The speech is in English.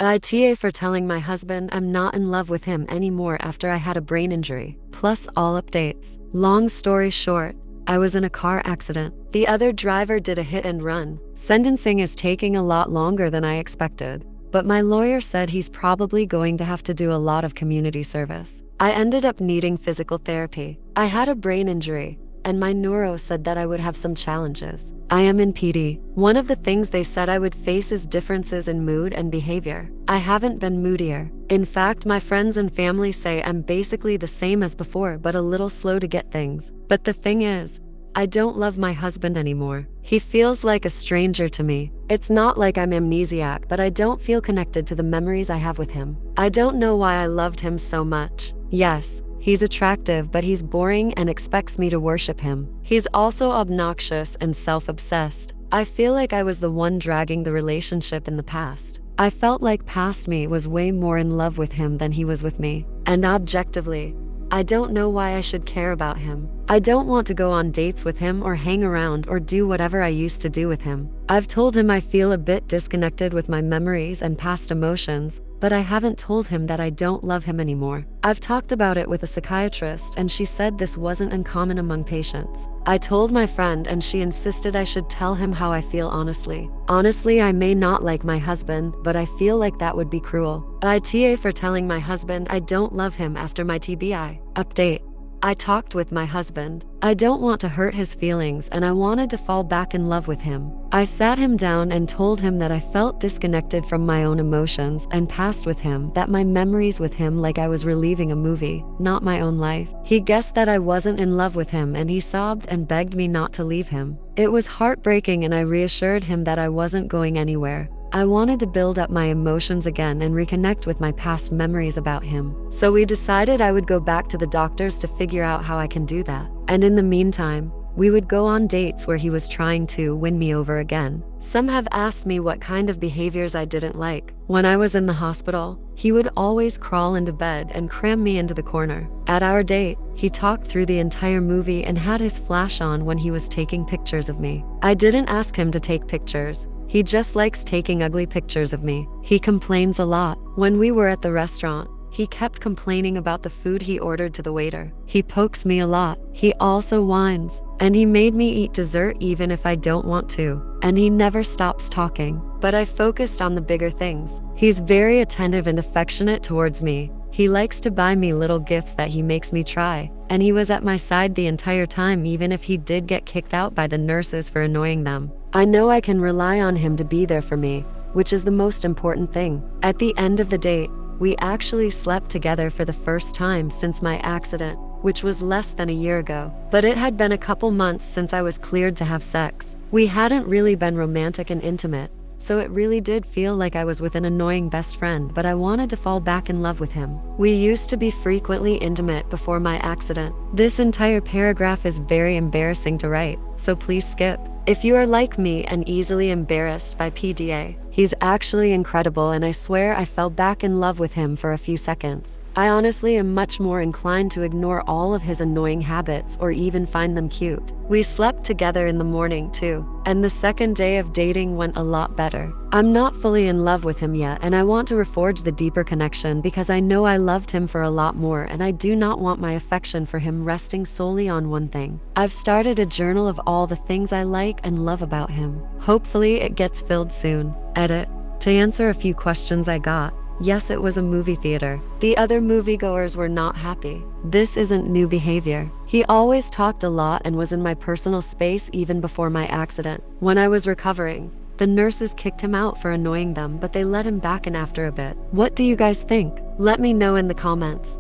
AITA for telling my husband I'm not in love with him anymore after I had a brain injury. Plus all updates. Long story short, I was in a car accident. The other driver did a hit and run. Sentencing is taking a lot longer than I expected, but my lawyer said he's probably going to have to do a lot of community service. I ended up needing physical therapy. I had a brain injury, and my neuro said that I would have some challenges. I am in PD. One of the things they said I would face is differences in mood and behavior. I haven't been moodier. In fact, my friends and family say I'm basically the same as before, but a little slow to get things. But the thing is, I don't love my husband anymore. He feels like a stranger to me. It's not like I'm amnesiac, but I don't feel connected to the memories I have with him. I don't know why I loved him so much. Yes, he's attractive, but he's boring and expects me to worship him. He's also obnoxious and self-obsessed. I feel like I was the one dragging the relationship in the past. I felt like past me was way more in love with him than he was with me. And objectively, I don't know why I should care about him. I don't want to go on dates with him or hang around or do whatever I used to do with him. I've told him I feel a bit disconnected with my memories and past emotions, but I haven't told him that I don't love him anymore. I've talked about it with a psychiatrist and she said this wasn't uncommon among patients. I told my friend and she insisted I should tell him how I feel honestly. Honestly, I may not like my husband, but I feel like that would be cruel. ITA for telling my husband I don't love him after my TBI. Update. I talked with my husband. I don't want to hurt his feelings and I wanted to fall back in love with him. I sat him down and told him that I felt disconnected from my own emotions and past with him, that my memories with him like I was reliving a movie, not my own life. He guessed that I wasn't in love with him and he sobbed and begged me not to leave him. It was heartbreaking and I reassured him that I wasn't going anywhere. I wanted to build up my emotions again and reconnect with my past memories about him. So we decided I would go back to the doctors to figure out how I can do that. And in the meantime, we would go on dates where he was trying to win me over again. Some have asked me what kind of behaviors I didn't like. When I was in the hospital, he would always crawl into bed and cram me into the corner. At our date, he talked through the entire movie and had his flash on when he was taking pictures of me. I didn't ask him to take pictures. He just likes taking ugly pictures of me. He complains a lot. When we were at the restaurant, he kept complaining about the food he ordered to the waiter. He pokes me a lot. He also whines. And he made me eat dessert even if I don't want to. And he never stops talking. But I focused on the bigger things. He's very attentive and affectionate towards me. He likes to buy me little gifts that he makes me try. And he was at my side the entire time, even if he did get kicked out by the nurses for annoying them. I know I can rely on him to be there for me, which is the most important thing. At the end of the date, we actually slept together for the first time since my accident, which was less than a year ago. But it had been a couple months since I was cleared to have sex. We hadn't really been romantic and intimate, so it really did feel like I was with an annoying best friend, but I wanted to fall back in love with him. We used to be frequently intimate before my accident. This entire paragraph is very embarrassing to write, so please skip. If you are like me and easily embarrassed by PDA, he's actually incredible and I swear I fell back in love with him for a few seconds. I honestly am much more inclined to ignore all of his annoying habits or even find them cute. We slept together in the morning too, and the second day of dating went a lot better. I'm not fully in love with him yet and I want to reforge the deeper connection because I know I loved him for a lot more and I do not want my affection for him resting solely on one thing. I've started a journal of all the things I like and love about him. Hopefully it gets filled soon. Edit. To answer a few questions I got, yes, it was a movie theater. The other moviegoers were not happy. This isn't new behavior. He always talked a lot and was in my personal space even before my accident. When I was recovering, the nurses kicked him out for annoying them, but they let him back in after a bit. What do you guys think? Let me know in the comments.